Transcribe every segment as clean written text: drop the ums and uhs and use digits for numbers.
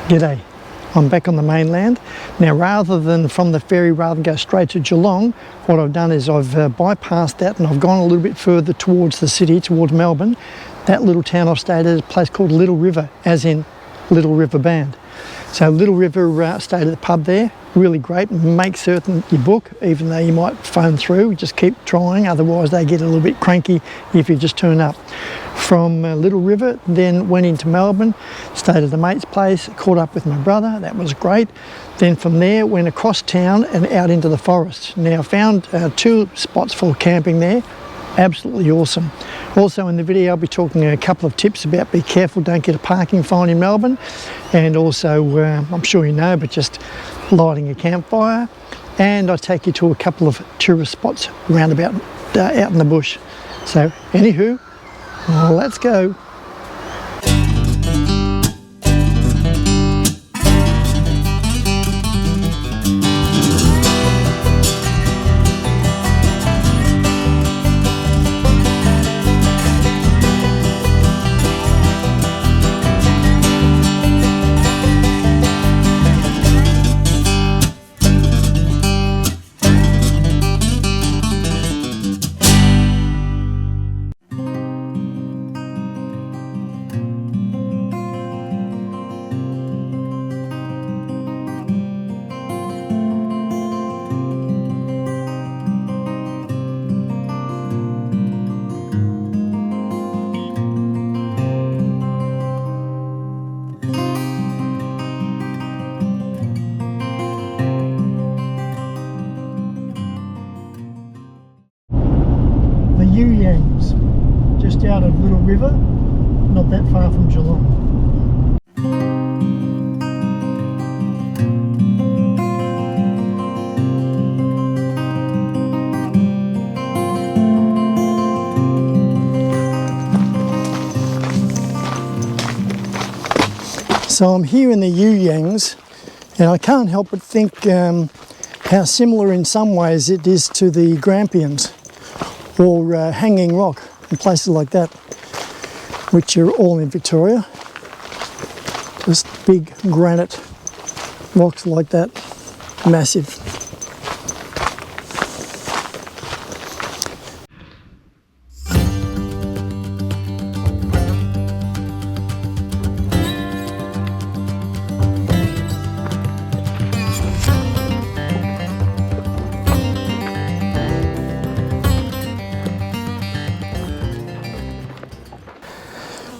G'day, I'm back on the mainland. Now rather than from the ferry, rather than go straight to Geelong, what I've done is I've bypassed that and I've gone a little bit further towards the city, towards Melbourne. That little town I've stayed at is a place called Little River, as in Little River Band. So Little River, stayed at the pub there, really great. Make certain you book, even though you might phone through, just keep trying, otherwise they get a little bit cranky if you just turn up. From Little River, then went into Melbourne, stayed at a mate's place, caught up with my brother, that was great. Then from there went across town and out into the forest. Now I found 2 spots for camping there, absolutely awesome. Also in the video I'll be talking a couple of tips about be careful, don't get a parking fine in Melbourne, and also I'm sure you know, but just lighting a campfire, and I'll take you to a couple of tourist spots around about out in the bush. So anywho, let's go. Just out of Little River, not that far from Geelong. So I'm here in the Yangs, and I can't help but think how similar in some ways it is to the Grampians or Hanging Rock and places like that, which are all in Victoria. Just big granite rocks like that, massive.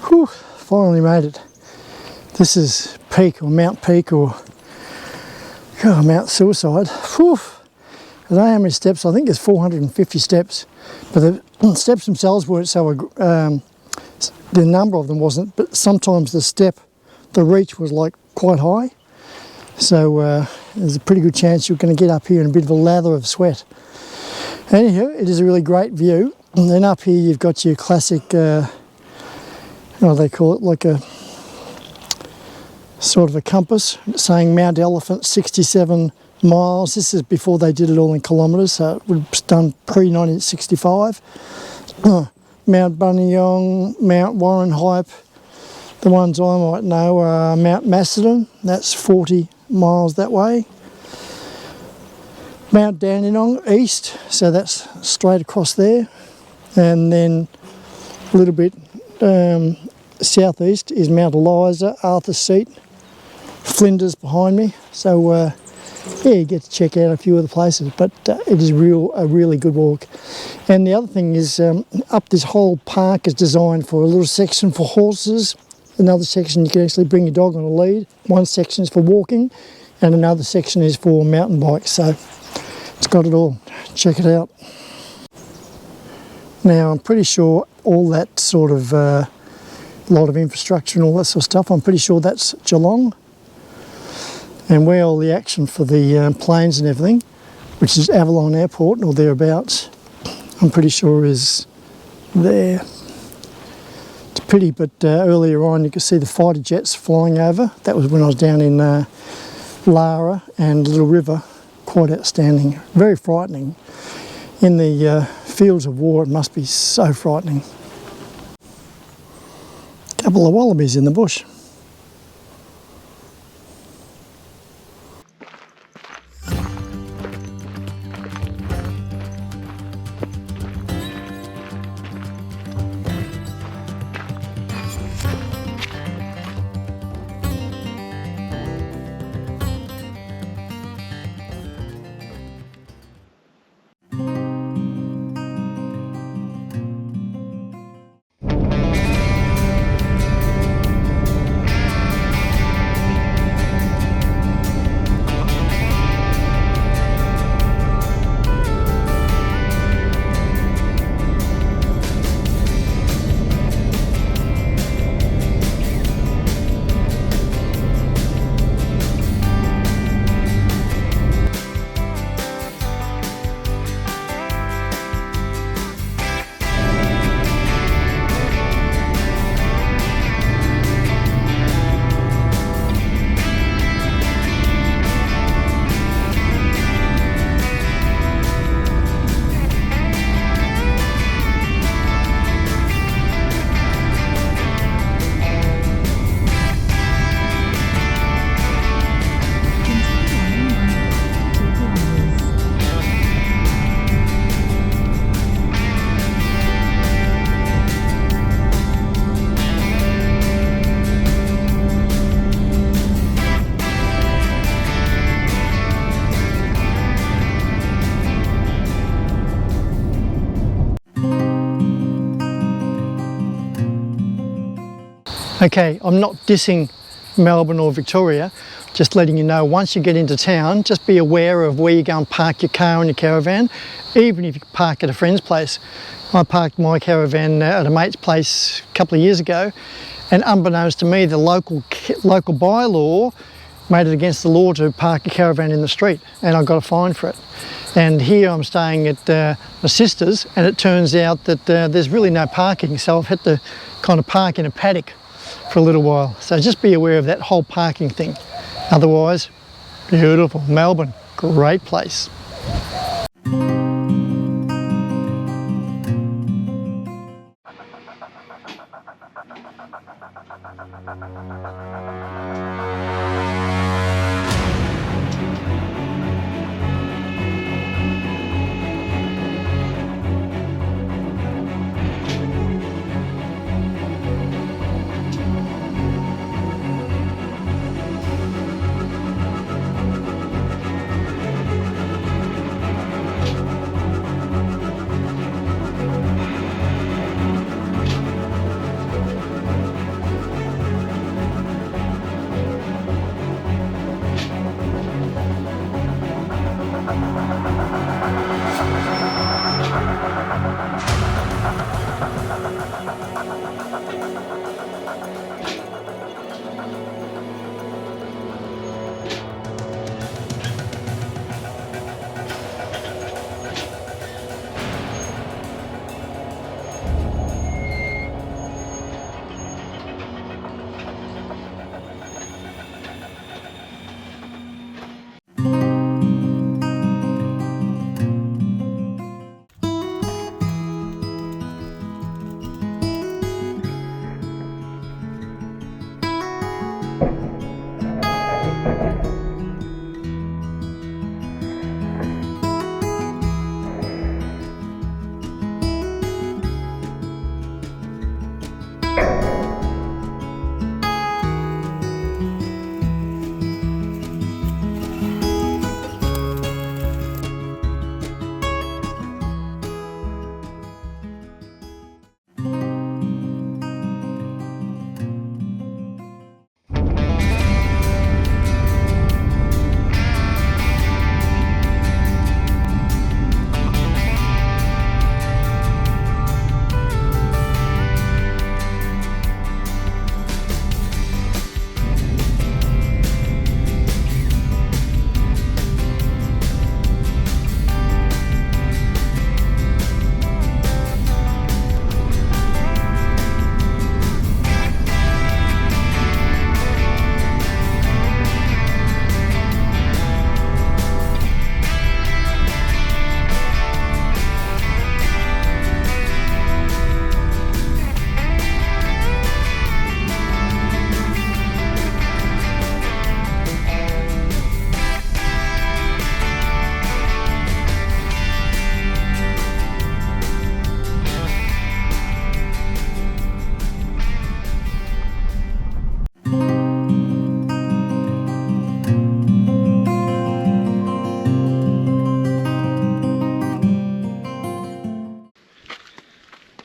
Whew, finally made it. This is Peak or Mount Peak or Mount Suicide. Whew. I don't know how many steps, I think there's 450 steps, but the steps themselves weren't so, the number of them wasn't, but sometimes the reach was like quite high. So there's a pretty good chance you're going to get up here in a bit of a lather of sweat. Anyhow, it is a really great view. And then up here you've got your classic what do they call it, like a sort of a compass saying Mount Elephant 67 miles. This is before they did it all in kilometres, so it was done pre-1965. Mount Buninyong, Mount Warren Hype. The ones I might know are Mount Macedon, that's 40 miles that way. Mount Dandenong East, so that's straight across there. And then a little bit southeast is Mount Eliza, Arthur's Seat, Flinders behind me. So yeah, you get to check out a few of the places, but it is a really good walk. And the other thing is up this whole park is designed for a little section for horses, another section you can actually bring your dog on a lead, one section is for walking, and another section is for mountain bikes. So it's got it all. Check it out. Now I'm pretty sure all that sort of lot of infrastructure and all that sort of stuff, I'm pretty sure that's Geelong. And where all the action for the planes and everything, which is Avalon Airport or thereabouts, I'm pretty sure is there. It's pretty, but earlier on you could see the fighter jets flying over. That was when I was down in Lara and Little River. Quite outstanding, very frightening. In the fields of war, it must be so frightening. Couple of wallabies in the bush. Okay, I'm not dissing Melbourne or Victoria, just letting you know once you get into town, just be aware of where you go and park your car and your caravan, even if you park at a friend's place. I parked my caravan at a mate's place a couple of years ago, and unbeknownst to me, the local bylaw made it against the law to park a caravan in the street, and I got a fine for it. And here I'm staying at my sister's, and it turns out that there's really no parking, so I've had to kind of park in a paddock for a little while. So just be aware of that whole parking thing. Otherwise, beautiful. Melbourne, great place.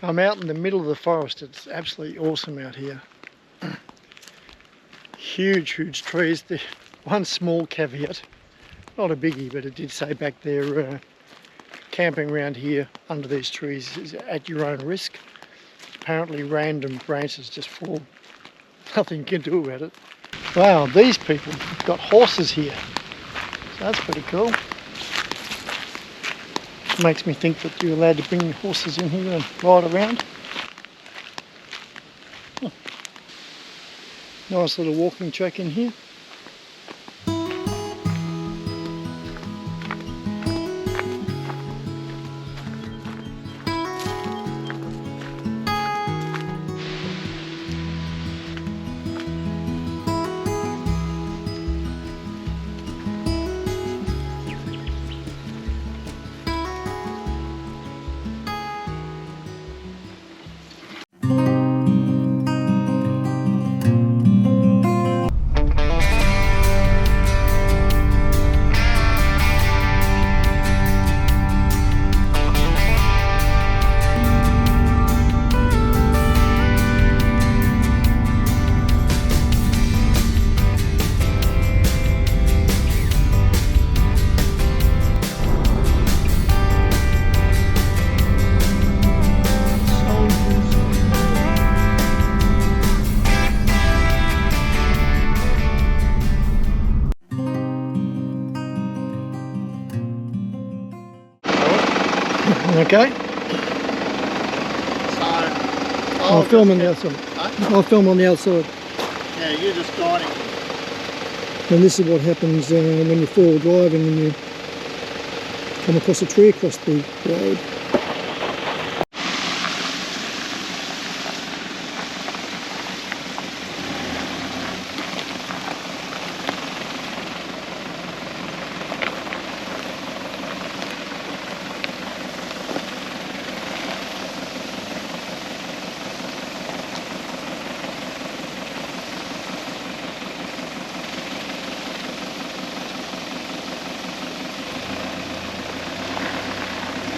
I'm out in the middle of the forest. It's absolutely awesome out here. Huge trees. The one small caveat, not a biggie, but it did say back there, camping around here under these trees is at your own risk. Apparently random branches just fall. Nothing you can do about it. Wow, these people have got horses here. So that's pretty cool. Makes me think that you're allowed to bring horses in here and ride around. Oh. Nice little walking track in here. Okay. So I'll film on the outside. I'll film on the outside. Yeah, you're just guiding. And this is what happens when you're four-wheel driving and you come across a tree across the road.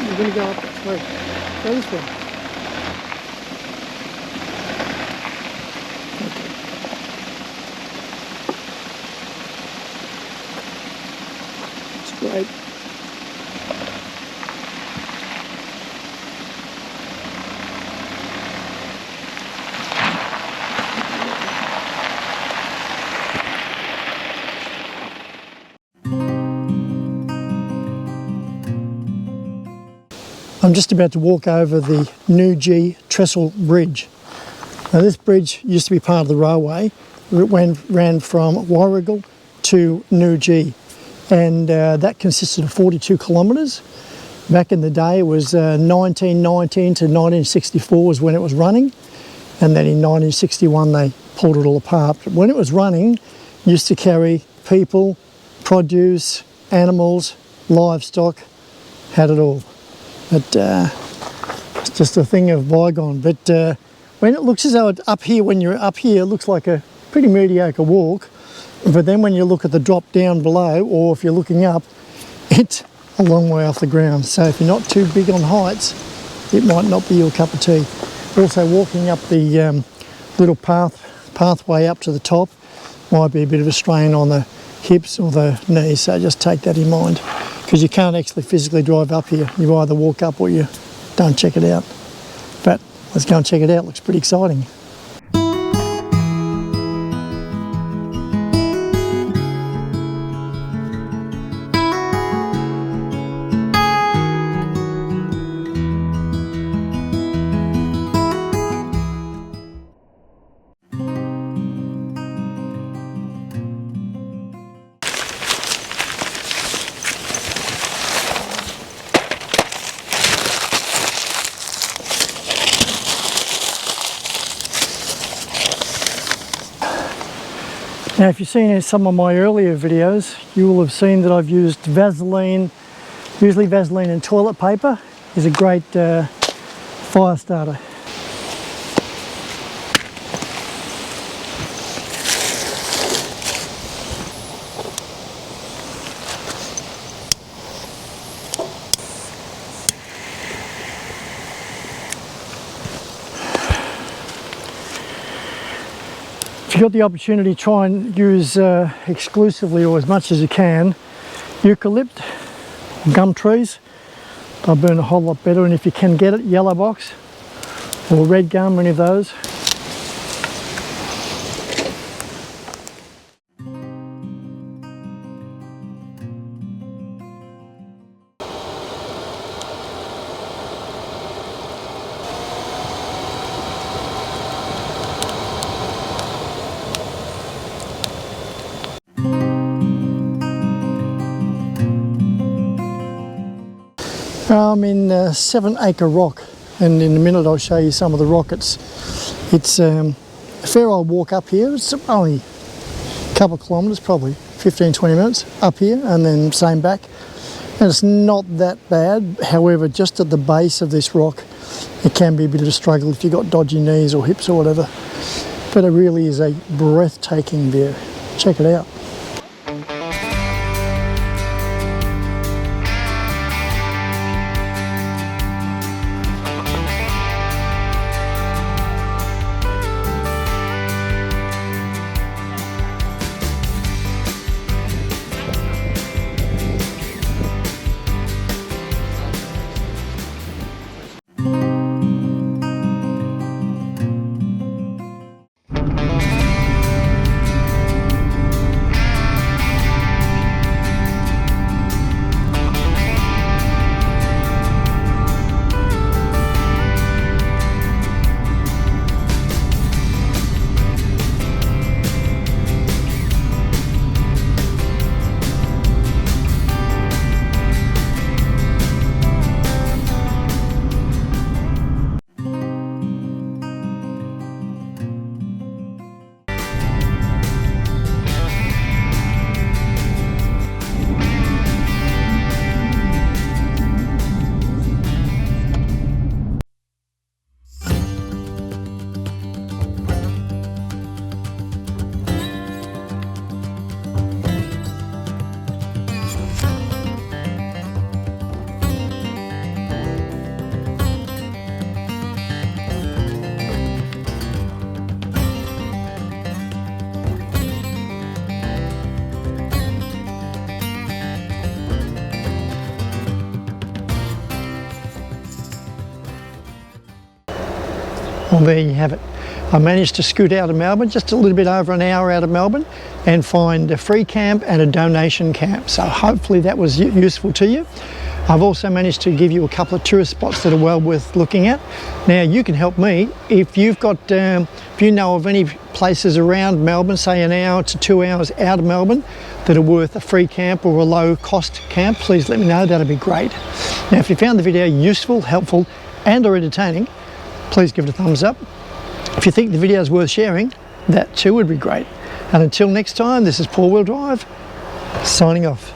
We're going to go up this way. Go this way. It's great. I'm just about to walk over the Noojee Trestle bridge. Now this bridge used to be part of the railway. It ran from Warrigal to Noojee, and that consisted of 42 kilometres. Back in the day it was 1919 to 1964 was when it was running, and then in 1961 they pulled it all apart. But when it was running, it used to carry people, produce, animals, livestock, had it all. But it's just a thing of bygone. But when it looks as though up here, when you're up here, it looks like a pretty mediocre walk. But then when you look at the drop down below, or if you're looking up, it's a long way off the ground. So if you're not too big on heights, it might not be your cup of tea. Also, walking up the little pathway up to the top might be a bit of a strain on the hips or the knees. So just take that in mind, because you can't actually physically drive up here. You either walk up or you don't check it out. But let's go and check it out. Looks pretty exciting. Now, if you've seen some of my earlier videos, you will have seen that I've used Vaseline. Usually Vaseline and toilet paper is a great fire starter. If you've got the opportunity, try and use exclusively, or as much as you can, eucalypt, gum trees. They'll burn a whole lot better, and if you can get it, yellow box or red gum, any of those. I'm in 7 Acre Rock, and in a minute I'll show you some of the rockets. It's a fair old walk up here. It's only a couple of kilometres, probably 15-20 minutes up here, and then same back. And it's not that bad. However, just at the base of this rock, it can be a bit of a struggle if you've got dodgy knees or hips or whatever. But it really is a breathtaking view. Check it out. Well, there you have it. I managed to scoot out of Melbourne, just a little bit over an hour out of Melbourne, and find a free camp and a donation camp. So hopefully that was useful to you. I've also managed to give you a couple of tourist spots that are well worth looking at. Now you can help me if you've got, if you know of any places around Melbourne, say an hour to 2 hours out of Melbourne, that are worth a free camp or a low cost camp, please let me know, that'd be great. Now if you found the video useful, helpful and or entertaining, please give it a thumbs up. If you think the video is worth sharing, that too would be great. And until next time, this is 4 Wheel Drive, signing off.